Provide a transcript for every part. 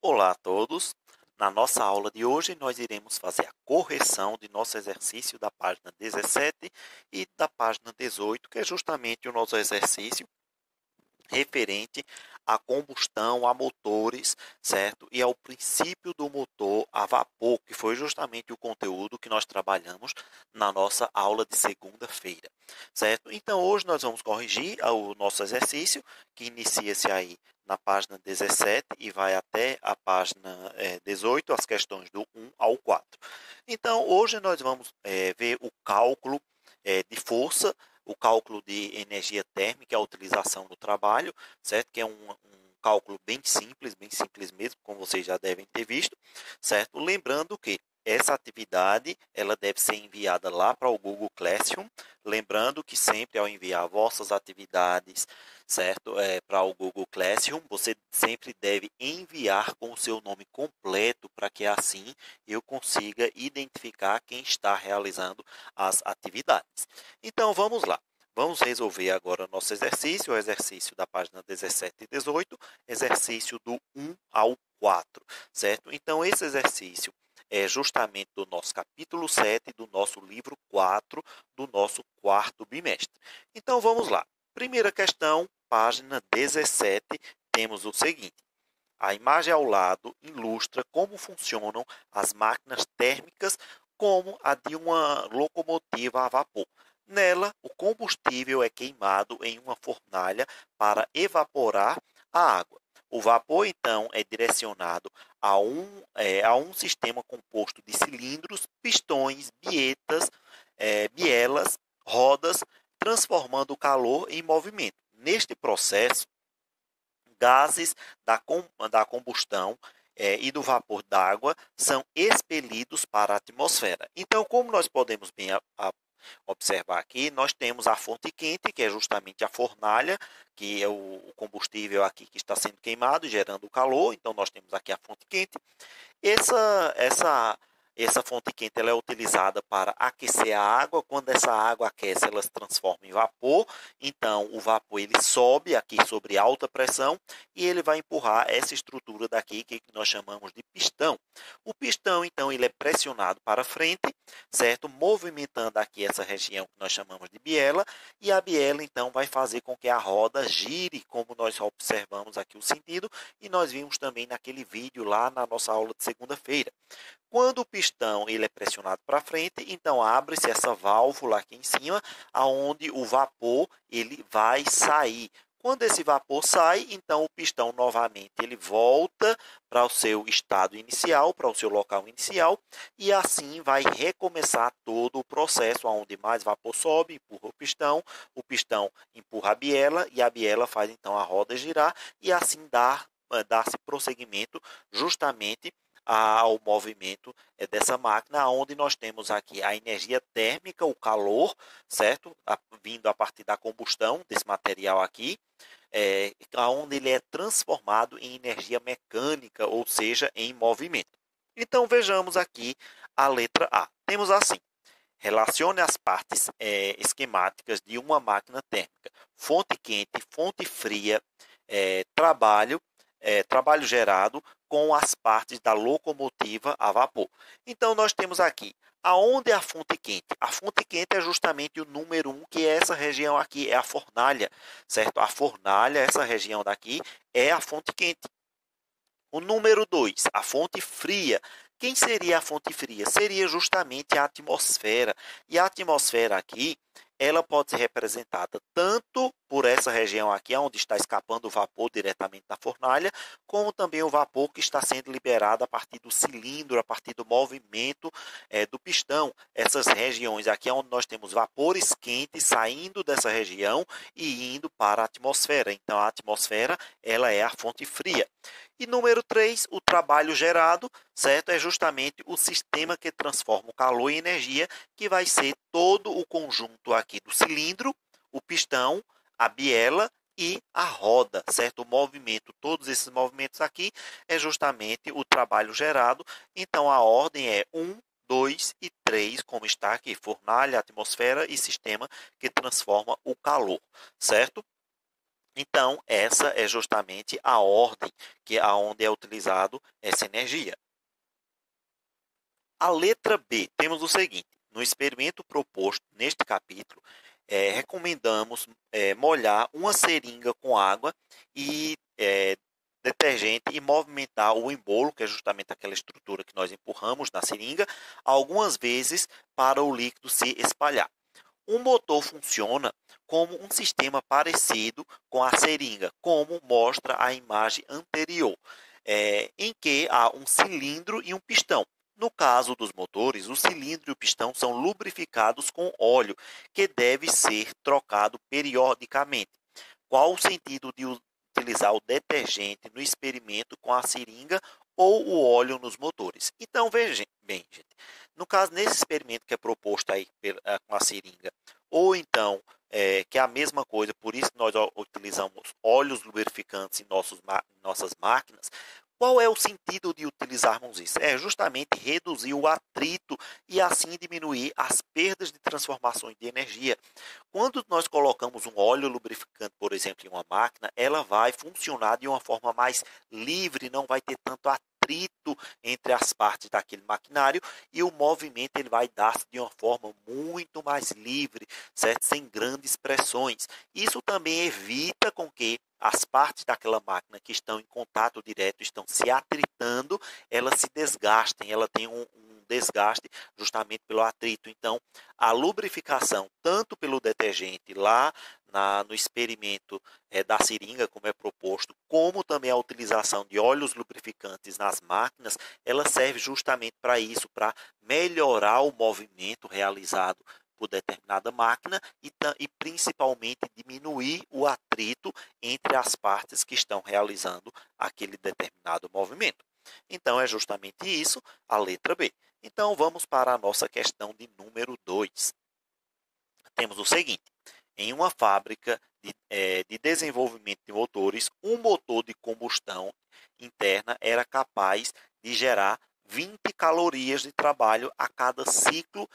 Olá a todos! Na nossa aula de hoje, nós iremos fazer a correção de nosso exercício da página 17 e da página 18, que é justamente o nosso exercício referente à combustão a motores, certo? E ao princípio do motor a vapor, que foi justamente o conteúdo que nós trabalhamos na nossa aula de segunda-feira, certo? Então, hoje nós vamos corrigir o nosso exercício, que inicia-se aí na página 17 e vai até a página 18, as questões do 1 ao 4. Então, hoje nós vamos ver o cálculo de força, o cálculo de energia térmica, a utilização no trabalho, certo? Que é um cálculo bem simples mesmo, como vocês já devem ter visto, certo? Lembrando que essa atividade ela deve ser enviada lá para o Google Classroom, lembrando que sempre ao enviar vossas atividades, certo, para o Google Classroom, você sempre deve enviar com o seu nome completo para que assim eu consiga identificar quem está realizando as atividades. Então vamos lá. Vamos resolver agora nosso exercício, o exercício da página 17 e 18, exercício do 1 ao 4, certo? Então, esse exercício é justamente do nosso capítulo 7, do nosso livro 4, do nosso quarto bimestre. Então, vamos lá. Primeira questão, página 17, temos o seguinte. A imagem ao lado ilustra como funcionam as máquinas térmicas como a de uma locomotiva a vapor. Nela, o combustível é queimado em uma fornalha para evaporar a água. O vapor, então, é direcionado a um sistema composto de cilindros, pistões, bielas, rodas, transformando o calor em movimento. Neste processo, gases da combustão e do vapor d'água são expelidos para a atmosfera. Então, como nós podemos bem observar aqui, nós temos a fonte quente, que é justamente a fornalha, que é o combustível aqui que está sendo queimado, gerando o calor. Então, nós temos aqui a fonte quente. Essa fonte quente ela é utilizada para aquecer a água. Quando essa água aquece, ela se transforma em vapor. Então, o vapor ele sobe aqui sobre alta pressão e ele vai empurrar essa estrutura daqui que nós chamamos de pistão. O pistão, então, ele é pressionado para frente, certo? Movimentando aqui essa região que nós chamamos de biela. E a biela, então, vai fazer com que a roda gire, como nós observamos aqui o sentido. E nós vimos também naquele vídeo lá na nossa aula de segunda-feira. Quando o pistão ele é pressionado para frente, então abre-se essa válvula aqui em cima, aonde o vapor ele vai sair. Quando esse vapor sai, então o pistão novamente ele volta para o seu estado inicial, para o seu local inicial, e assim vai recomeçar todo o processo, onde mais vapor sobe, empurra o pistão empurra a biela, e a biela faz então a roda girar, e assim dá-se prosseguimento justamente ao movimento dessa máquina, onde nós temos aqui a energia térmica, o calor, certo? Vindo a partir da combustão desse material aqui, onde ele é transformado em energia mecânica, ou seja, em movimento. Então, vejamos aqui a letra A. Temos assim, relacione as partes esquemáticas de uma máquina térmica. Fonte quente, fonte fria, trabalho gerado com as partes da locomotiva a vapor. Então, nós temos aqui, aonde é a fonte quente? A fonte quente é justamente o número 1, que é essa região aqui, é a fornalha, certo? A fornalha, essa região daqui, é a fonte quente. O número 2, a fonte fria. Quem seria a fonte fria? Seria justamente a atmosfera. E a atmosfera aqui, ela pode ser representada tanto por essa região aqui, onde está escapando o vapor diretamente da fornalha, como também o vapor que está sendo liberado a partir do cilindro, a partir do movimento do pistão. Essas regiões aqui, onde nós temos vapores quentes saindo dessa região e indo para a atmosfera. Então, a atmosfera ela é a fonte fria. E número 3, o trabalho gerado, certo? É justamente o sistema que transforma o calor em energia, que vai ser todo o conjunto aqui do cilindro, o pistão, a biela e a roda, certo? O movimento, todos esses movimentos aqui é justamente o trabalho gerado. Então, a ordem é 1, 2 e 3, como está aqui, fornalha, atmosfera e sistema que transforma o calor, certo? Então, essa é justamente a ordem onde é utilizado essa energia. A letra B, temos o seguinte: no experimento proposto neste capítulo, recomendamos molhar uma seringa com água e detergente e movimentar o embolo, que é justamente aquela estrutura que nós empurramos na seringa, algumas vezes para o líquido se espalhar. Um motor funciona como um sistema parecido com a seringa, como mostra a imagem anterior, em que há um cilindro e um pistão. No caso dos motores, o cilindro e o pistão são lubrificados com óleo, que deve ser trocado periodicamente. Qual o sentido de utilizar o detergente no experimento com a seringa ou o óleo nos motores? Então, veja bem, gente, no caso, nesse experimento que é proposto aí com a seringa, ou então, que é a mesma coisa, por isso que nós utilizamos óleos lubrificantes em nossas máquinas. Qual é o sentido de utilizarmos isso? É justamente reduzir o atrito e assim diminuir as perdas de transformações de energia. Quando nós colocamos um óleo lubrificante, por exemplo, em uma máquina, ela vai funcionar de uma forma mais livre, não vai ter tanto atrito entre as partes daquele maquinário e o movimento ele vai dar-se de uma forma muito mais livre, certo? Sem grandes pressões. Isso também evita com que as partes daquela máquina que estão em contato direto, estão se atritando, elas se desgastem, ela tem um desgaste justamente pelo atrito. Então, a lubrificação, tanto pelo detergente lá no experimento da seringa, como é proposto, como também a utilização de óleos lubrificantes nas máquinas, ela serve justamente para isso, para melhorar o movimento realizado por determinada máquina e principalmente diminuir o atrito entre as partes que estão realizando aquele determinado movimento. Então, é justamente isso, a letra B. Então, vamos para a nossa questão de número 2. Temos o seguinte: em uma fábrica de desenvolvimento de motores, um motor de combustão interna era capaz de gerar 20 calorias de trabalho a cada ciclo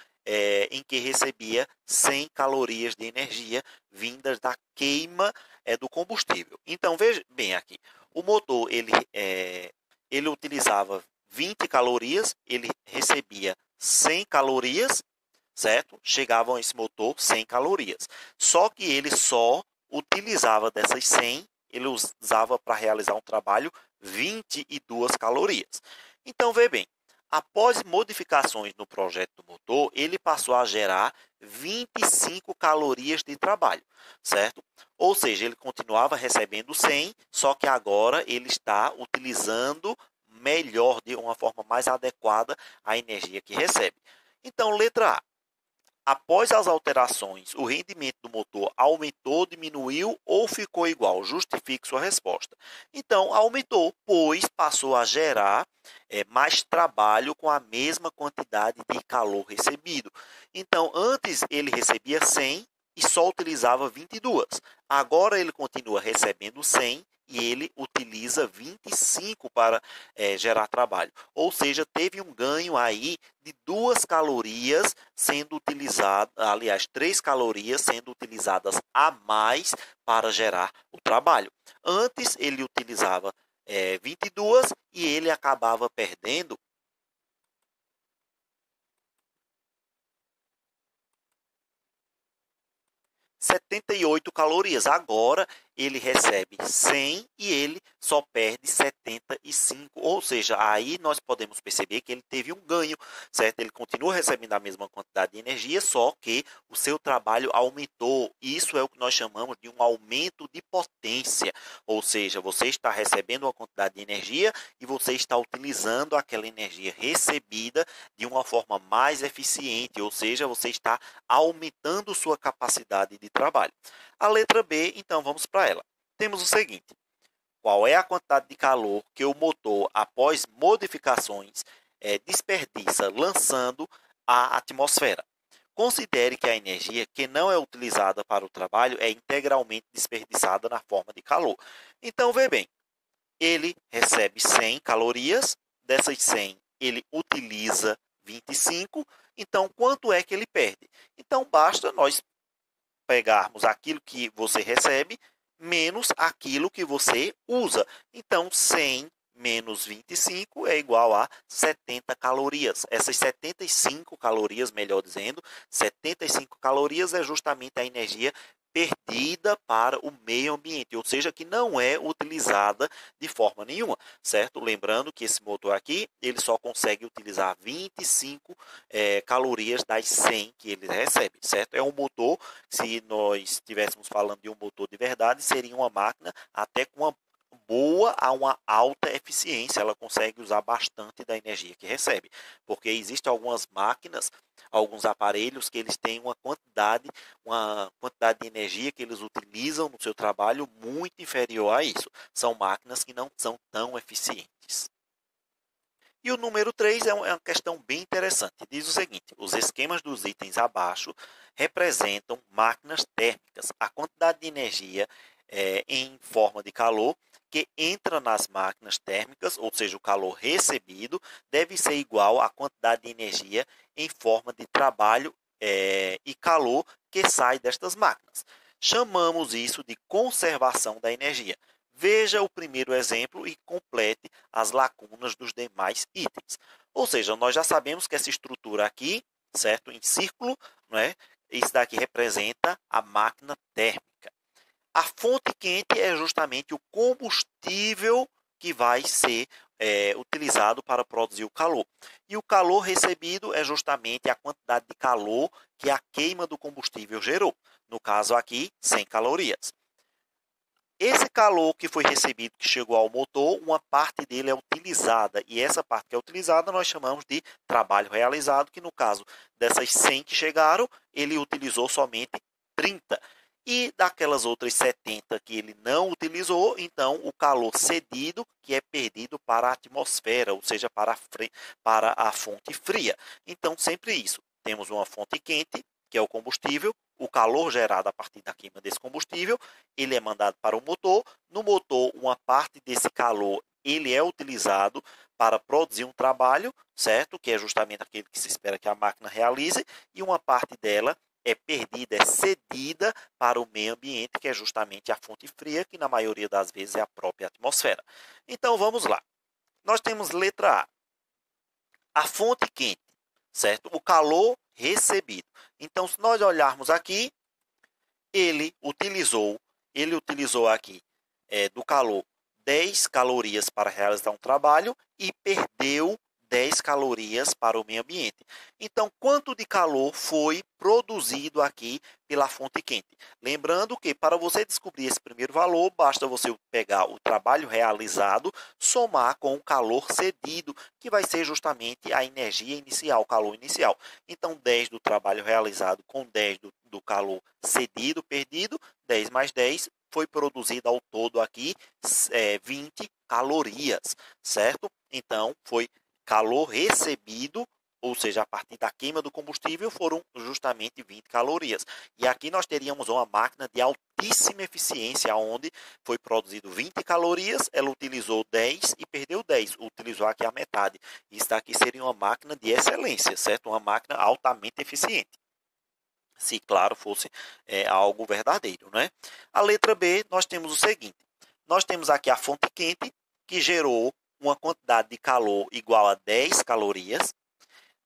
em que recebia 100 calorias de energia vindas da queima do combustível. Então, veja bem aqui, o motor ele utilizava 20 calorias, ele recebia 100 calorias, certo? Chegavam a esse motor 100 calorias. Só que ele só utilizava dessas 100, ele usava para realizar um trabalho 22 calorias. Então, vê bem, após modificações no projeto do motor, ele passou a gerar 25 calorias de trabalho, certo? Ou seja, ele continuava recebendo 100, só que agora ele está utilizando melhor, de uma forma mais adequada, a energia que recebe. Então, letra A. Após as alterações, o rendimento do motor aumentou, diminuiu ou ficou igual? Justifique sua resposta. Então, aumentou, pois passou a gerar mais trabalho com a mesma quantidade de calor recebido. Então, antes ele recebia 100 e só utilizava 22. Agora ele continua recebendo 100 e ele utiliza 25 para gerar trabalho. Ou seja, teve um ganho aí de 2 calorias sendo utilizadas, aliás, 3 calorias sendo utilizadas a mais para gerar o trabalho. Antes ele utilizava 22 e ele acabava perdendo 78 calorias. Agora ele recebe 100 e ele só perde 75. Ou seja, aí nós podemos perceber que ele teve um ganho, certo? Ele continua recebendo a mesma quantidade de energia, só que o seu trabalho aumentou. Isso é o que nós chamamos de um aumento de potência. Ou seja, você está recebendo uma quantidade de energia e você está utilizando aquela energia recebida de uma forma mais eficiente. Ou seja, você está aumentando sua capacidade de trabalho. A letra B, então, vamos para ela. Temos o seguinte: qual é a quantidade de calor que o motor, após modificações, desperdiça lançando à atmosfera? Considere que a energia que não é utilizada para o trabalho é integralmente desperdiçada na forma de calor. Então, vê bem, ele recebe 100 calorias, dessas 100 ele utiliza 25, então quanto é que ele perde? Então, basta nós pegarmos aquilo que você recebe menos aquilo que você usa. Então, 100 menos 25 é igual a 70 calorias. Essas 75 calorias, melhor dizendo, 75 calorias é justamente a energia perdida para o meio ambiente, ou seja, que não é utilizada de forma nenhuma, certo? Lembrando que esse motor aqui, ele só consegue utilizar 25 calorias das 100 que ele recebe, certo? É um motor, se nós estivéssemos falando de um motor de verdade, seria uma máquina até com uma boa a uma alta eficiência, ela consegue usar bastante da energia que recebe, porque existem algumas máquinas, alguns aparelhos que eles têm uma quantidade de energia que eles utilizam no seu trabalho muito inferior a isso. São máquinas que não são tão eficientes. E o número 3 é uma questão bem interessante. Diz o seguinte: os esquemas dos itens abaixo representam máquinas térmicas. A quantidade de energia em forma de calor que entra nas máquinas térmicas, ou seja, o calor recebido, deve ser igual à quantidade de energia em forma de trabalho e calor que sai destas máquinas. Chamamos isso de conservação da energia. Veja o primeiro exemplo e complete as lacunas dos demais itens. Ou seja, nós já sabemos que essa estrutura aqui, certo, em círculo, não é? Isso daqui representa a máquina térmica. A fonte quente é justamente o combustível que vai ser utilizado para produzir o calor. E o calor recebido é justamente a quantidade de calor que a queima do combustível gerou. No caso aqui, 100 calorias. Esse calor que foi recebido, que chegou ao motor, uma parte dele é utilizada. E essa parte que é utilizada nós chamamos de trabalho realizado, que no caso dessas 100 que chegaram, ele utilizou somente 30. E daquelas outras 70 que ele não utilizou, então o calor cedido que é perdido para a atmosfera, ou seja, para a fonte fria. Então, sempre isso. Temos uma fonte quente, que é o combustível, o calor gerado a partir da queima desse combustível, ele é mandado para o motor. No motor, uma parte desse calor ele é utilizado para produzir um trabalho, certo? Que é justamente aquele que se espera que a máquina realize, e uma parte dela é perdida, é cedida para o meio ambiente, que é justamente a fonte fria, que na maioria das vezes é a própria atmosfera. Então, vamos lá. Nós temos letra A. A fonte quente, certo? O calor recebido. Então, se nós olharmos aqui, ele utilizou aqui do calor 10 calorias para realizar um trabalho e perdeu 10 calorias para o meio ambiente. Então, quanto de calor foi produzido aqui pela fonte quente? Lembrando que para você descobrir esse primeiro valor, basta você pegar o trabalho realizado, somar com o calor cedido, que vai ser justamente a energia inicial, o calor inicial. Então, 10 do trabalho realizado com 10 do calor cedido, perdido, 10 mais 10, foi produzido ao todo aqui 20 calorias, certo? Então, foi calor recebido, ou seja, a partir da queima do combustível, foram justamente 20 calorias. E aqui nós teríamos uma máquina de altíssima eficiência, onde foi produzido 20 calorias, ela utilizou 10 e perdeu 10, utilizou aqui a metade. Isso daqui seria uma máquina de excelência, certo? Uma máquina altamente eficiente. Se, claro, fosse algo verdadeiro, né? A letra B, nós temos o seguinte. Nós temos aqui a fonte quente, que gerou uma quantidade de calor igual a 10 calorias.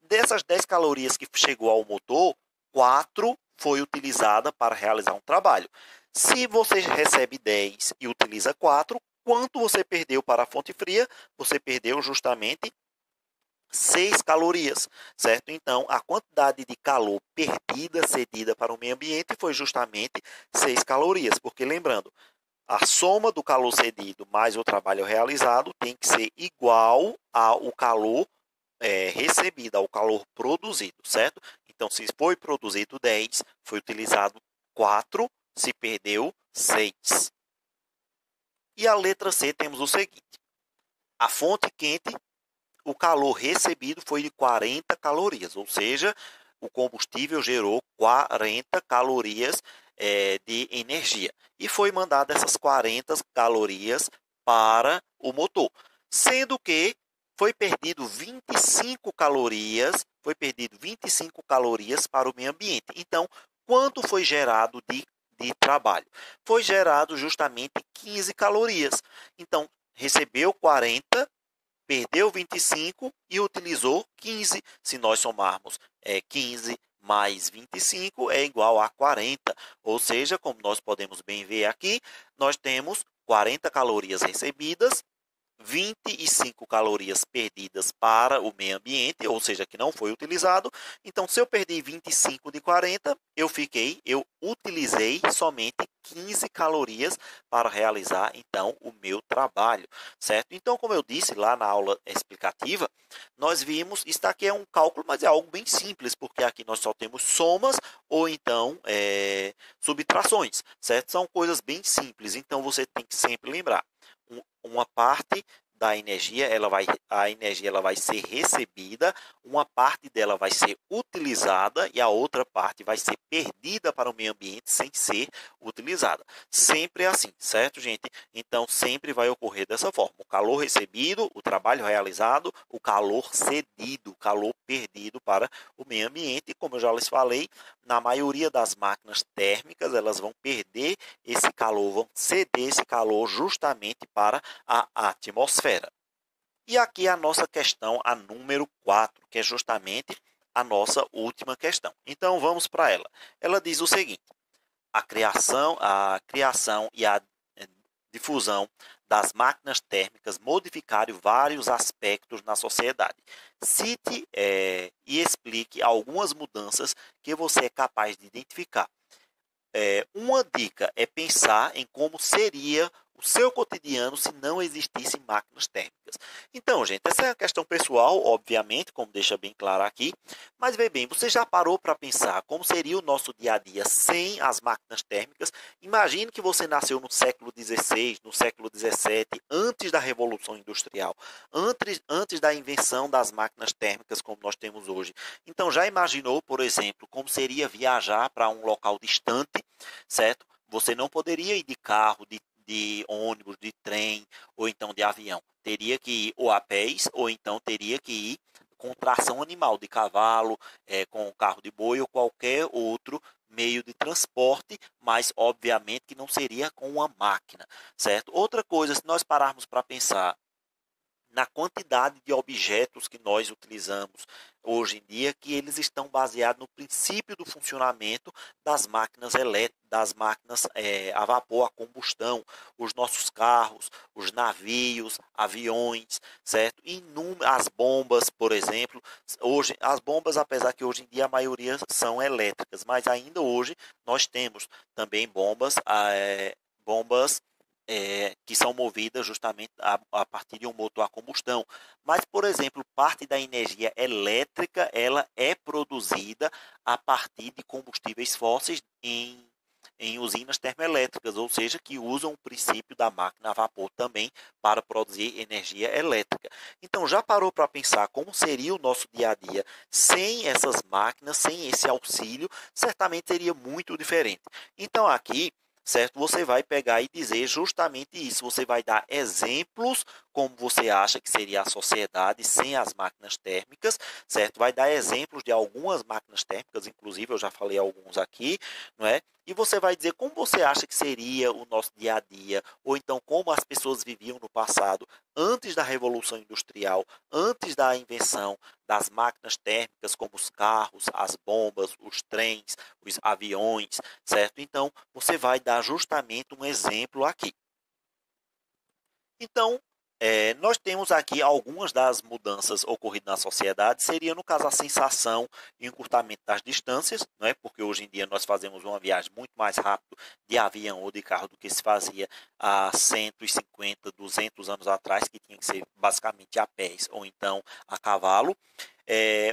Dessas 10 calorias que chegou ao motor, 4 foi utilizada para realizar um trabalho. Se você recebe 10 e utiliza 4, quanto você perdeu para a fonte fria? Você perdeu justamente 6 calorias, certo? Então, a quantidade de calor perdida, cedida para o meio ambiente foi justamente 6 calorias, porque lembrando, a soma do calor cedido mais o trabalho realizado tem que ser igual ao calor recebido, ao calor produzido, certo? Então, se foi produzido 10, foi utilizado 4, se perdeu 6. E a letra C temos o seguinte. A fonte quente, o calor recebido foi de 40 calorias, ou seja, o combustível gerou 40 calorias de energia. E foi mandado essas 40 calorias para o motor, sendo que foi perdido 25 calorias para o meio ambiente. Então, quanto foi gerado de de trabalho. Foi gerado justamente 15 calorias. Então, recebeu 40, perdeu 25 e utilizou 15. Se nós somarmos 15 mais 25 é igual a 40. Ou seja, como nós podemos bem ver aqui, nós temos 40 calorias recebidas, 25 calorias perdidas para o meio ambiente, ou seja, que não foi utilizado. Então, se eu perdi 25 de 40, eu utilizei somente 15 calorias para realizar, então, o meu trabalho, certo? Então, como eu disse lá na aula explicativa, nós vimos, isso aqui é um cálculo, mas é algo bem simples, porque aqui nós só temos somas ou então subtrações, certo? São coisas bem simples, então você tem que sempre lembrar uma parte da energia, a energia ela vai ser recebida, uma parte dela vai ser utilizada e a outra parte vai ser perdida para o meio ambiente sem ser utilizada. Sempre é assim, certo, gente? Então, sempre vai ocorrer dessa forma. O calor recebido, o trabalho realizado, o calor cedido, o calor perdido para o meio ambiente. E como eu já lhes falei, na maioria das máquinas térmicas, elas vão perder esse calor, vão ceder esse calor justamente para a atmosfera. E aqui a nossa questão, a número 4, que é justamente a nossa última questão. Então, vamos para ela. Ela diz o seguinte: a criação e a difusão das máquinas térmicas modificaram vários aspectos na sociedade. Cite e explique algumas mudanças que você é capaz de identificar. Uma dica é pensar em como seria o seu cotidiano se não existissem máquinas térmicas. Então, gente, essa é a questão pessoal, obviamente, como deixa bem claro aqui, mas vê bem, você já parou para pensar como seria o nosso dia a dia sem as máquinas térmicas? Imagine que você nasceu no século XVI, no século XVII, antes da Revolução Industrial, antes da invenção das máquinas térmicas como nós temos hoje. Então, já imaginou, por exemplo, como seria viajar para um local distante, certo? Você não poderia ir de carro, de ônibus, de trem ou então de avião. Teria que ir ou a pés ou então teria que ir com tração animal, de cavalo, com carro de boi ou qualquer outro meio de transporte, mas obviamente que não seria com uma máquina, certo? Outra coisa, se nós pararmos para pensar na quantidade de objetos que nós utilizamos hoje em dia, que eles estão baseados no princípio do funcionamento das máquinas elétricas, das máquinas a vapor, a combustão, os nossos carros, os navios, aviões, certo? As bombas, por exemplo, hoje as bombas, apesar que hoje em dia a maioria são elétricas, mas ainda hoje nós temos também bombas que são movidas justamente a partir de um motor a combustão. Mas, por exemplo, parte da energia elétrica ela é produzida a partir de combustíveis fósseis em usinas termoelétricas, ou seja, que usam o princípio da máquina a vapor também para produzir energia elétrica. Então, já parou para pensar como seria o nosso dia a dia sem essas máquinas, sem esse auxílio? Certamente seria muito diferente. Então, aqui certo? Você vai pegar e dizer justamente isso. Você vai dar exemplos como você acha que seria a sociedade sem as máquinas térmicas, certo? Vai dar exemplos de algumas máquinas térmicas, inclusive eu já falei alguns aqui, não é? E você vai dizer como você acha que seria o nosso dia a dia, ou então como as pessoas viviam no passado, antes da Revolução Industrial, antes da invenção das máquinas térmicas, como os carros, as bombas, os trens, os aviões, certo? Então, você vai dar justamente um exemplo aqui. Então, nós temos aqui algumas das mudanças ocorridas na sociedade, seria no caso a sensação e encurtamento das distâncias, não é? Porque hoje em dia nós fazemos uma viagem muito mais rápido de avião ou de carro do que se fazia há 150, 200 anos atrás, que tinha que ser basicamente a pés ou então a cavalo.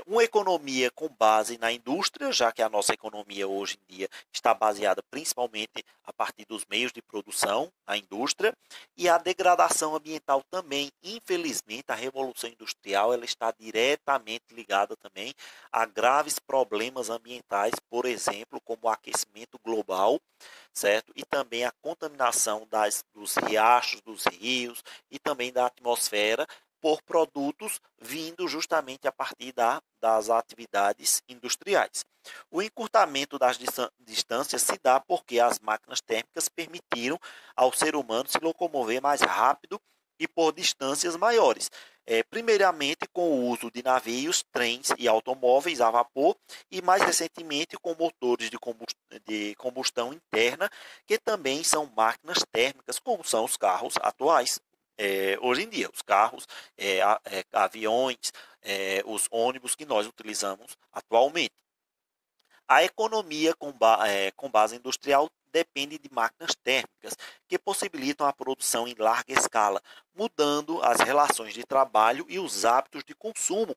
Uma economia com base na indústria, já que a nossa economia hoje em dia está baseada principalmente a partir dos meios de produção, a indústria, e a degradação ambiental também. Infelizmente, a Revolução Industrial ela está diretamente ligada também a graves problemas ambientais, por exemplo, como o aquecimento global, certo? E também a contaminação dos riachos, dos rios e também da atmosfera, por produtos vindo justamente a partir das atividades industriais. O encurtamento das distâncias se dá porque as máquinas térmicas permitiram ao ser humano se locomover mais rápido e por distâncias maiores. Primeiramente com o uso de navios, trens e automóveis a vapor e mais recentemente com motores de combustão interna, que também são máquinas térmicas, como são os carros atuais. Hoje em dia, os carros, aviões, os ônibus que nós utilizamos atualmente. A economia com base industrial depende de máquinas térmicas, que possibilitam a produção em larga escala, mudando as relações de trabalho e os hábitos de consumo,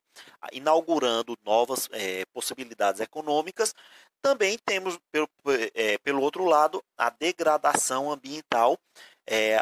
inaugurando novas possibilidades econômicas. Também temos, pelo outro lado, a degradação ambiental.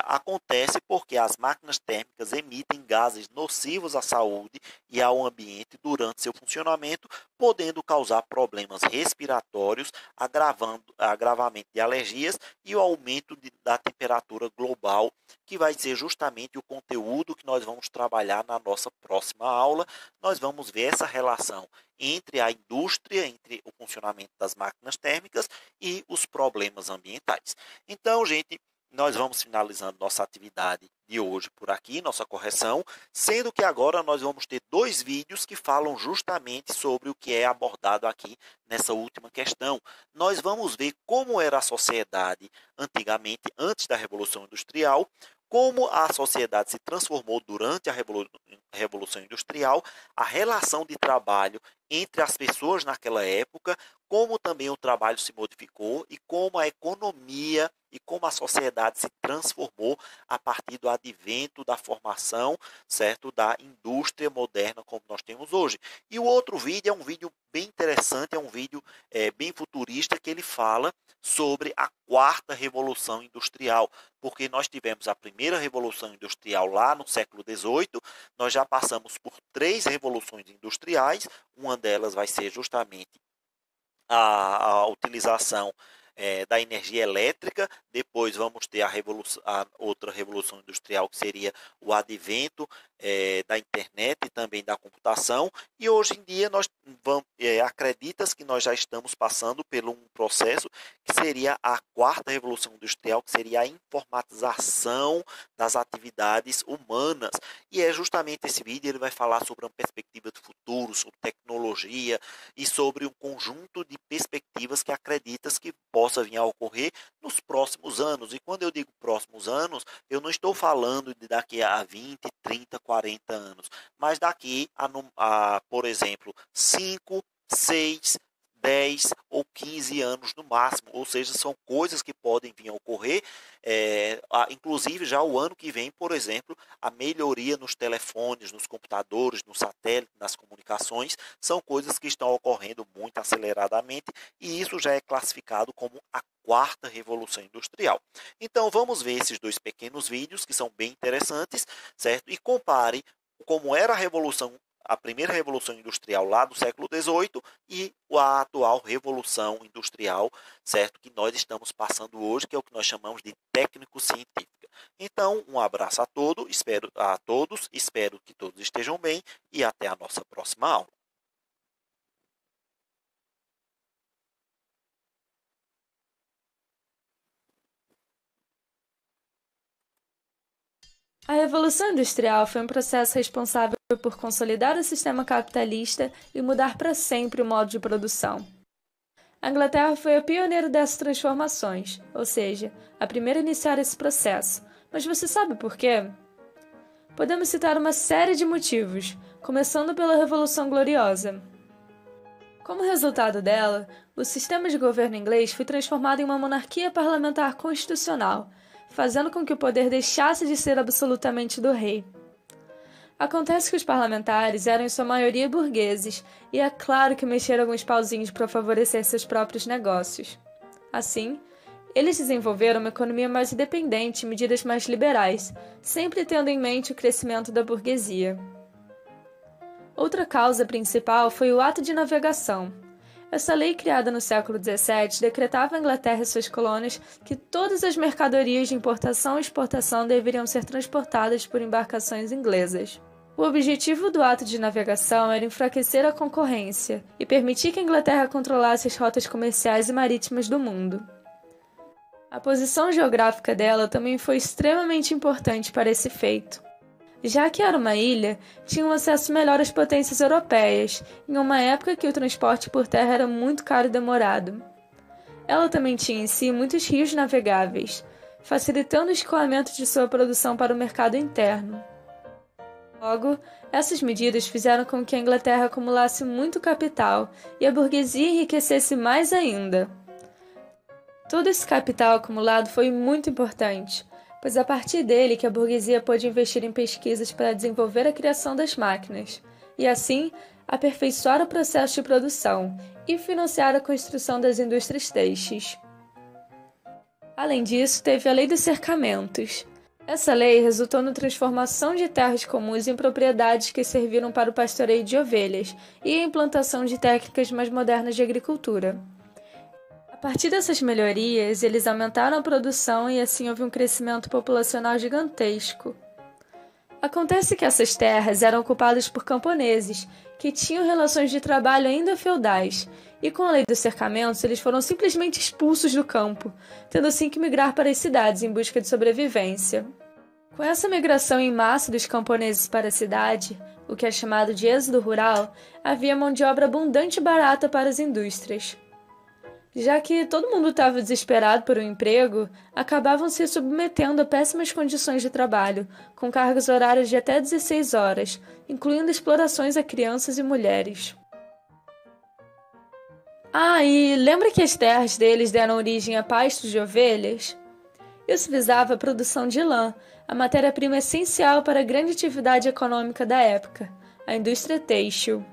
Acontece porque as máquinas térmicas emitem gases nocivos à saúde e ao ambiente durante seu funcionamento, podendo causar problemas respiratórios, agravamento de alergias e o aumento da temperatura global, que vai ser justamente o conteúdo que nós vamos trabalhar na nossa próxima aula. Nós vamos ver essa relação entre a indústria, entre o funcionamento das máquinas térmicas e os problemas ambientais. Então, gente, nós vamos finalizando nossa atividade de hoje por aqui, nossa correção, sendo que agora nós vamos ter 2 vídeos que falam justamente sobre o que é abordado aqui nessa última questão. Nós vamos ver como era a sociedade antigamente, antes da Revolução Industrial, como a sociedade se transformou durante a Revolução Industrial, a relação de trabalho entre as pessoas naquela época, como também o trabalho se modificou e como a economia e como a sociedade se transformou a partir do advento da formação, certo, da indústria moderna como nós temos hoje. E o outro vídeo é um vídeo bem interessante, é um vídeo bem futurista, que ele fala sobre a 4ª Revolução Industrial, porque nós tivemos a primeira Revolução Industrial lá no século XVIII, nós já passamos por 3 revoluções industriais, uma delas vai ser justamente a utilização da energia elétrica, depois vamos ter a outra revolução industrial, que seria o advento da internet e também da computação, e hoje em dia nós acredita-se que nós já estamos passando por um processo que seria a 4ª revolução industrial, que seria a informatização das atividades humanas, e é justamente esse vídeo, ele vai falar sobre uma perspectiva de futuro, sobre tecnologia e sobre um conjunto de perspectivas que acredita-se que possa vir a ocorrer nos próximos anos. E quando eu digo próximos anos, eu não estou falando de daqui a 20, 30, 40 anos, mas daqui por exemplo, 5, 6, 10 ou 15 anos no máximo, ou seja, são coisas que podem vir a ocorrer, inclusive já o ano que vem, por exemplo, a melhoria nos telefones, nos computadores, no satélite, nas comunicações, são coisas que estão ocorrendo muito aceleradamente, e isso já é classificado como a 4ª Revolução Industrial. Então, vamos ver esses 2 pequenos vídeos, que são bem interessantes, certo? E compare como era a primeira Revolução Industrial lá do século XVIII e a atual Revolução Industrial, certo? Que nós estamos passando hoje, que é o que nós chamamos de técnico-científica. Então, um abraço a todos, espero que todos estejam bem e até a nossa próxima aula. A Revolução Industrial foi um processo responsável por consolidar o sistema capitalista e mudar para sempre o modo de produção. A Inglaterra foi a pioneira dessas transformações, ou seja, a primeira a iniciar esse processo. Mas você sabe por quê? Podemos citar uma série de motivos, começando pela Revolução Gloriosa. Como resultado dela, o sistema de governo inglês foi transformado em uma monarquia parlamentar constitucional, fazendo com que o poder deixasse de ser absolutamente do rei. Acontece que os parlamentares eram em sua maioria burgueses, e é claro que mexeram alguns pauzinhos para favorecer seus próprios negócios. Assim, eles desenvolveram uma economia mais independente e medidas mais liberais, sempre tendo em mente o crescimento da burguesia. Outra causa principal foi o Ato de Navegação. Essa lei, criada no século XVII, decretava à Inglaterra e suas colônias que todas as mercadorias de importação e exportação deveriam ser transportadas por embarcações inglesas. O objetivo do ato de navegação era enfraquecer a concorrência e permitir que a Inglaterra controlasse as rotas comerciais e marítimas do mundo. A posição geográfica dela também foi extremamente importante para esse feito. Já que era uma ilha, tinha um acesso melhor às potências europeias, em uma época que o transporte por terra era muito caro e demorado. Ela também tinha em si muitos rios navegáveis, facilitando o escoamento de sua produção para o mercado interno. Logo, essas medidas fizeram com que a Inglaterra acumulasse muito capital e a burguesia enriquecesse mais ainda. Todo esse capital acumulado foi muito importante, pois a partir dele que a burguesia pôde investir em pesquisas para desenvolver a criação das máquinas, e assim aperfeiçoar o processo de produção e financiar a construção das indústrias têxteis. Além disso, teve a Lei dos Cercamentos. Essa lei resultou na transformação de terras comuns em propriedades que serviram para o pastoreio de ovelhas e a implantação de técnicas mais modernas de agricultura. A partir dessas melhorias, eles aumentaram a produção e assim houve um crescimento populacional gigantesco. Acontece que essas terras eram ocupadas por camponeses, que tinham relações de trabalho ainda feudais, e com a lei dos cercamentos eles foram simplesmente expulsos do campo, tendo assim que migrar para as cidades em busca de sobrevivência. Com essa migração em massa dos camponeses para a cidade, o que é chamado de êxodo rural, havia mão de obra abundante e barata para as indústrias. Já que todo mundo estava desesperado por um emprego, acabavam se submetendo a péssimas condições de trabalho, com cargas horárias de até 16 horas, incluindo explorações a crianças e mulheres. E lembra que as terras deles deram origem a pastos de ovelhas? Isso visava a produção de lã, a matéria-prima essencial para a grande atividade econômica da época, a indústria têxtil.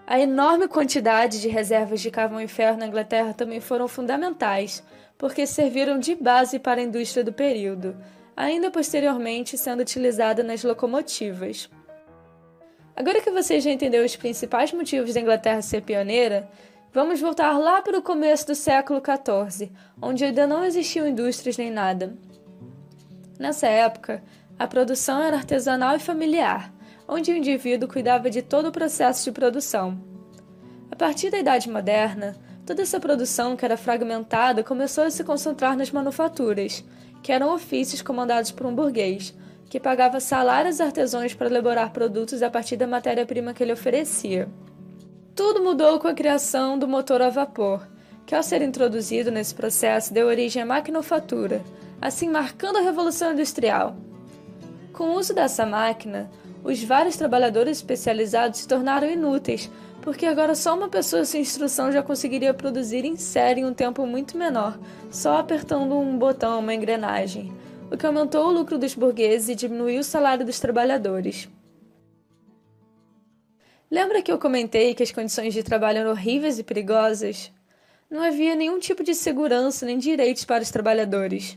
A enorme quantidade de reservas de carvão e ferro na Inglaterra também foram fundamentais, porque serviram de base para a indústria do período, ainda posteriormente sendo utilizada nas locomotivas. Agora que você já entendeu os principais motivos da Inglaterra ser pioneira, vamos voltar lá para o começo do século XIV, onde ainda não existiam indústrias nem nada. Nessa época, a produção era artesanal e familiar, onde o indivíduo cuidava de todo o processo de produção. A partir da Idade Moderna, toda essa produção que era fragmentada começou a se concentrar nas manufaturas, que eram ofícios comandados por um burguês, que pagava salários a artesãos para elaborar produtos a partir da matéria-prima que ele oferecia. Tudo mudou com a criação do motor a vapor, que ao ser introduzido nesse processo deu origem à maquinofatura, assim marcando a Revolução Industrial. Com o uso dessa máquina, os vários trabalhadores especializados se tornaram inúteis, porque agora só uma pessoa sem instrução já conseguiria produzir em série em um tempo muito menor, só apertando um botão, uma engrenagem, o que aumentou o lucro dos burgueses e diminuiu o salário dos trabalhadores. Lembra que eu comentei que as condições de trabalho eram horríveis e perigosas? Não havia nenhum tipo de segurança nem direitos para os trabalhadores.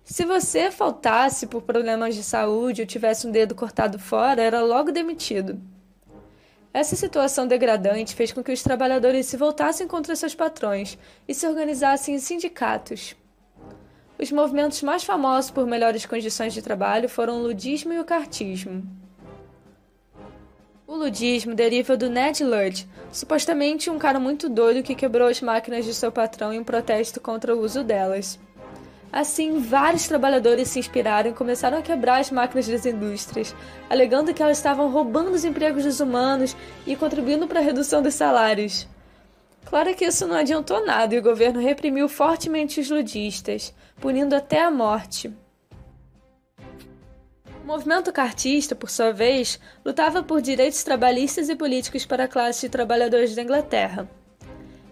Se você faltasse por problemas de saúde ou tivesse um dedo cortado fora, era logo demitido. Essa situação degradante fez com que os trabalhadores se voltassem contra seus patrões e se organizassem em sindicatos. Os movimentos mais famosos por melhores condições de trabalho foram o ludismo e o cartismo. O ludismo deriva do Ned Ludd, supostamente um cara muito doido que quebrou as máquinas de seu patrão em um protesto contra o uso delas. Assim, vários trabalhadores se inspiraram e começaram a quebrar as máquinas das indústrias, alegando que elas estavam roubando os empregos dos humanos e contribuindo para a redução dos salários. Claro que isso não adiantou nada e o governo reprimiu fortemente os ludistas, punindo até a morte. O movimento cartista, por sua vez, lutava por direitos trabalhistas e políticos para a classe de trabalhadores da Inglaterra.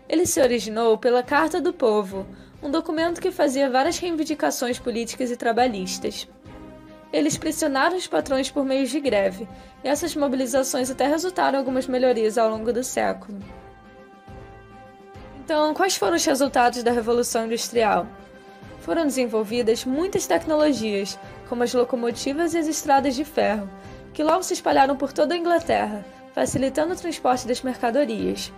Ele se originou pela Carta do Povo, um documento que fazia várias reivindicações políticas e trabalhistas. Eles pressionaram os patrões por meio de greve, e essas mobilizações até resultaram em algumas melhorias ao longo do século. Então, quais foram os resultados da Revolução Industrial? Foram desenvolvidas muitas tecnologias, como as locomotivas e as estradas de ferro, que logo se espalharam por toda a Inglaterra, facilitando o transporte das mercadorias.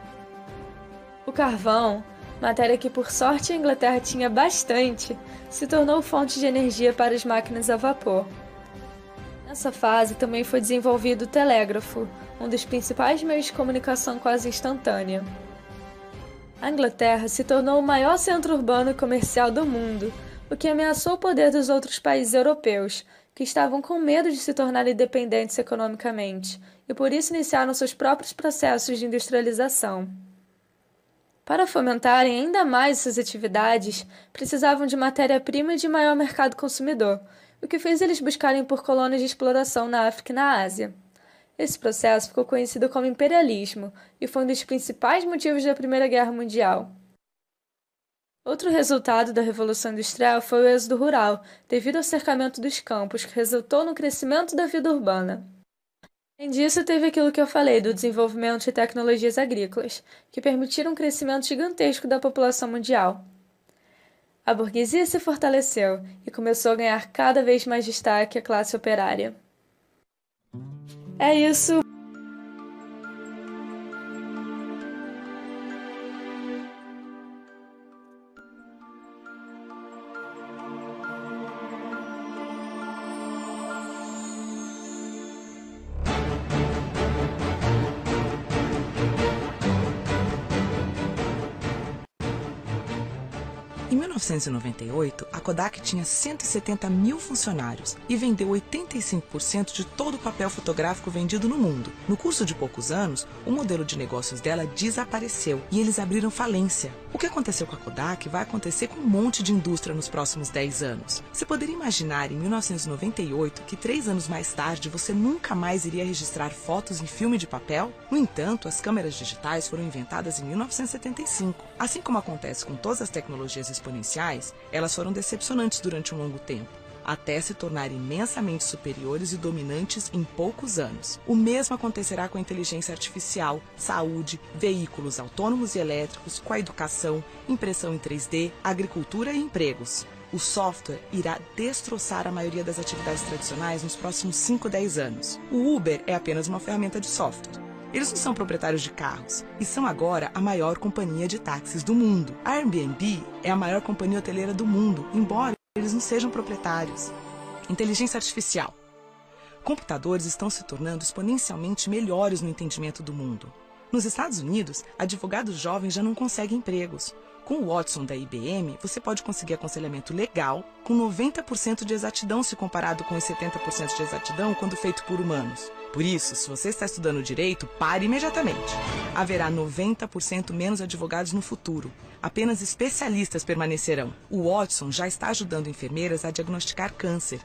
O carvão, matéria que por sorte a Inglaterra tinha bastante, se tornou fonte de energia para as máquinas a vapor. Nessa fase também foi desenvolvido o telégrafo, um dos principais meios de comunicação quase instantânea. A Inglaterra se tornou o maior centro urbano e comercial do mundo, o que ameaçou o poder dos outros países europeus, que estavam com medo de se tornar independentes economicamente, e por isso iniciaram seus próprios processos de industrialização. Para fomentarem ainda mais essas atividades, precisavam de matéria-prima e de maior mercado consumidor, o que fez eles buscarem por colônias de exploração na África e na Ásia. Esse processo ficou conhecido como imperialismo e foi um dos principais motivos da Primeira Guerra Mundial. Outro resultado da Revolução Industrial foi o êxodo rural, devido ao cercamento dos campos, que resultou no crescimento da vida urbana. Além disso, teve aquilo que eu falei do desenvolvimento de tecnologias agrícolas, que permitiram um crescimento gigantesco da população mundial. A burguesia se fortaleceu e começou a ganhar cada vez mais destaque a classe operária. É isso! Em 1998, a Kodak tinha 170 mil funcionários e vendeu 85% de todo o papel fotográfico vendido no mundo. No curso de poucos anos, o modelo de negócios dela desapareceu e eles abriram falência. O que aconteceu com a Kodak vai acontecer com um monte de indústria nos próximos 10 anos. Você poderia imaginar em 1998 que 3 anos mais tarde você nunca mais iria registrar fotos em filme de papel? No entanto, as câmeras digitais foram inventadas em 1975. Assim como acontece com todas as tecnologias exponenciais, elas foram decepcionantes durante um longo tempo, até se tornarem imensamente superiores e dominantes em poucos anos. O mesmo acontecerá com a inteligência artificial, saúde, veículos autônomos e elétricos, com a educação, impressão em 3D, agricultura e empregos. O software irá destroçar a maioria das atividades tradicionais nos próximos 5 a 10 anos. O Uber é apenas uma ferramenta de software. Eles não são proprietários de carros e são agora a maior companhia de táxis do mundo. A Airbnb é a maior companhia hoteleira do mundo, embora eles não sejam proprietários. Inteligência artificial. Computadores estão se tornando exponencialmente melhores no entendimento do mundo. Nos Estados Unidos, advogados jovens já não conseguem empregos. Com o Watson da IBM, você pode conseguir aconselhamento legal com 90% de exatidão se comparado com os 70% de exatidão quando feito por humanos. Por isso, se você está estudando direito, pare imediatamente. Haverá 90% menos advogados no futuro. Apenas especialistas permanecerão. O Watson já está ajudando enfermeiras a diagnosticar câncer.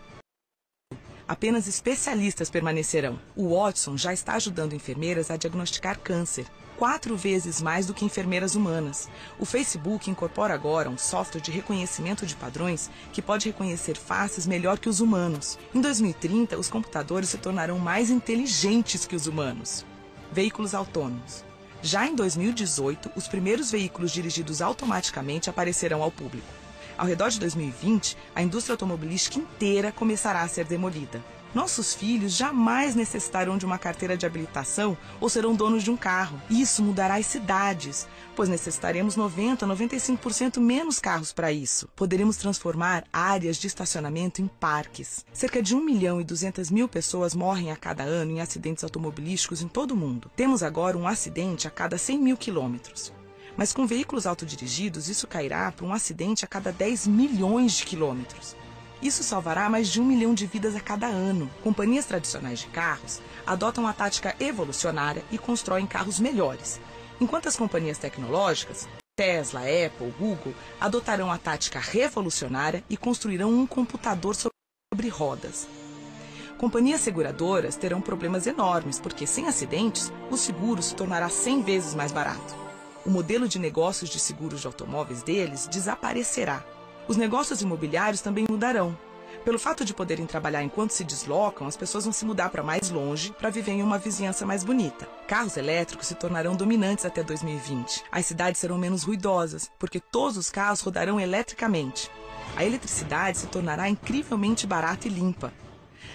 Apenas especialistas permanecerão. O Watson já está ajudando enfermeiras a diagnosticar câncer, 4 vezes mais do que enfermeiras humanas. O Facebook incorpora agora um software de reconhecimento de padrões que pode reconhecer faces melhor que os humanos. Em 2030, os computadores se tornarão mais inteligentes que os humanos. Veículos autônomos. Já em 2018, os primeiros veículos dirigidos automaticamente aparecerão ao público. Ao redor de 2020, a indústria automobilística inteira começará a ser demolida. Nossos filhos jamais necessitarão de uma carteira de habilitação ou serão donos de um carro. Isso mudará as cidades, pois necessitaremos 90% a 95% menos carros para isso. Poderemos transformar áreas de estacionamento em parques. Cerca de 1.200.000 pessoas morrem a cada ano em acidentes automobilísticos em todo o mundo. Temos agora um acidente a cada 100.000 quilômetros. Mas com veículos autodirigidos, isso cairá para um acidente a cada 10 milhões de quilômetros. Isso salvará mais de 1 milhão de vidas a cada ano. Companhias tradicionais de carros adotam a tática evolucionária e constroem carros melhores, enquanto as companhias tecnológicas, Tesla, Apple, Google, adotarão a tática revolucionária e construirão um computador sobre rodas. Companhias seguradoras terão problemas enormes, porque sem acidentes, o seguro se tornará 100 vezes mais barato. O modelo de negócios de seguros de automóveis deles desaparecerá. Os negócios imobiliários também mudarão. Pelo fato de poderem trabalhar enquanto se deslocam, as pessoas vão se mudar para mais longe para viver em uma vizinhança mais bonita. Carros elétricos se tornarão dominantes até 2020. As cidades serão menos ruidosas, porque todos os carros rodarão eletricamente. A eletricidade se tornará incrivelmente barata e limpa.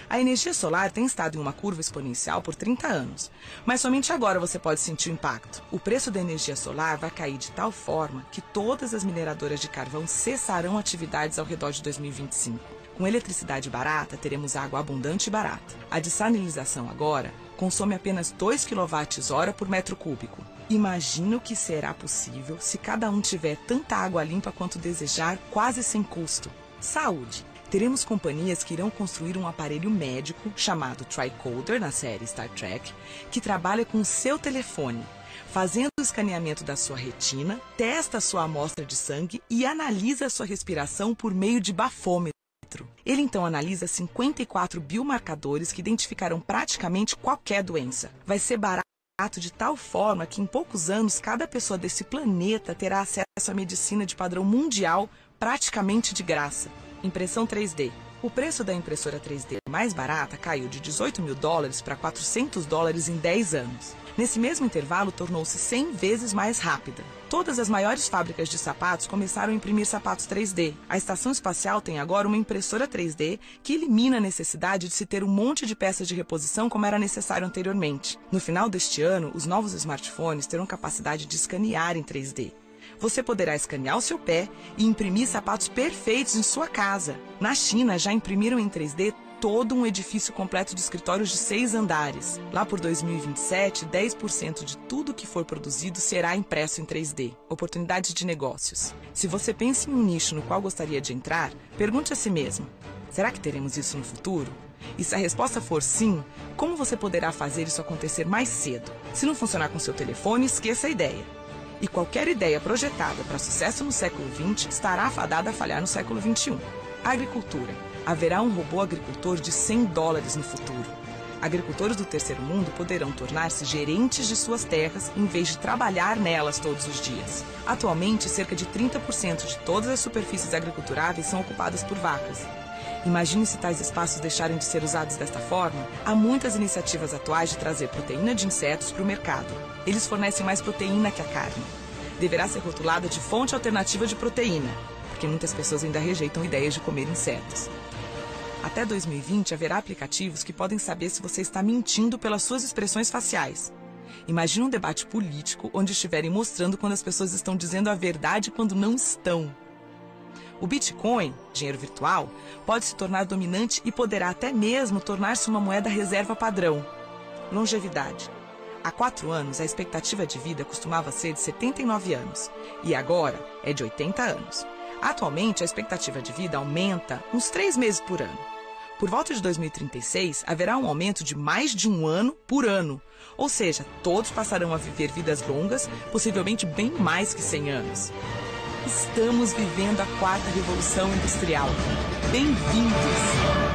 A energia solar tem estado em uma curva exponencial por 30 anos, mas somente agora você pode sentir o impacto. O preço da energia solar vai cair de tal forma que todas as mineradoras de carvão cessarão atividades ao redor de 2025. Com eletricidade barata, teremos água abundante e barata. A dessalinização agora consome apenas 2 kWh por metro cúbico. Imagina o que será possível se cada um tiver tanta água limpa quanto desejar, quase sem custo. Saúde. Teremos companhias que irão construir um aparelho médico chamado Tricorder, na série Star Trek, que trabalha com o seu telefone, fazendo o escaneamento da sua retina, testa a sua amostra de sangue e analisa a sua respiração por meio de bafômetro. Ele então analisa 54 biomarcadores que identificarão praticamente qualquer doença. Vai ser barato de tal forma que em poucos anos cada pessoa desse planeta terá acesso à medicina de padrão mundial praticamente de graça. Impressão 3D. O preço da impressora 3D mais barata caiu de $18 mil para $400 em 10 anos. Nesse mesmo intervalo, tornou-se 100 vezes mais rápida. Todas as maiores fábricas de sapatos começaram a imprimir sapatos 3D. A Estação Espacial tem agora uma impressora 3D que elimina a necessidade de se ter um monte de peças de reposição como era necessário anteriormente. No final deste ano, os novos smartphones terão capacidade de escanear em 3D. Você poderá escanear o seu pé e imprimir sapatos perfeitos em sua casa. Na China, já imprimiram em 3D todo um edifício completo de escritórios de 6 andares. Lá por 2027, 10% de tudo que for produzido será impresso em 3D. Oportunidades de negócios. Se você pensa em um nicho no qual gostaria de entrar, pergunte a si mesmo: será que teremos isso no futuro? E se a resposta for sim, como você poderá fazer isso acontecer mais cedo? Se não funcionar com seu telefone, esqueça a ideia. E qualquer ideia projetada para sucesso no século XX estará fadada a falhar no século XXI. Agricultura. Haverá um robô agricultor de $100 no futuro. Agricultores do terceiro mundo poderão tornar-se gerentes de suas terras em vez de trabalhar nelas todos os dias. Atualmente, cerca de 30% de todas as superfícies agriculturáveis são ocupadas por vacas. Imagine se tais espaços deixarem de ser usados desta forma. Há muitas iniciativas atuais de trazer proteína de insetos para o mercado. Eles fornecem mais proteína que a carne. Deverá ser rotulada de fonte alternativa de proteína, porque muitas pessoas ainda rejeitam ideias de comer insetos. Até 2020, haverá aplicativos que podem saber se você está mentindo pelas suas expressões faciais. Imagine um debate político onde estiverem mostrando quando as pessoas estão dizendo a verdade quando não estão. O Bitcoin, dinheiro virtual, pode se tornar dominante e poderá até mesmo tornar-se uma moeda reserva padrão. Longevidade. Há 4 anos, a expectativa de vida costumava ser de 79 anos, e agora é de 80 anos. Atualmente, a expectativa de vida aumenta uns 3 meses por ano. Por volta de 2036, haverá um aumento de mais de 1 ano por ano, ou seja, todos passarão a viver vidas longas, possivelmente bem mais que 100 anos. Estamos vivendo a 4ª Revolução Industrial. Bem-vindos!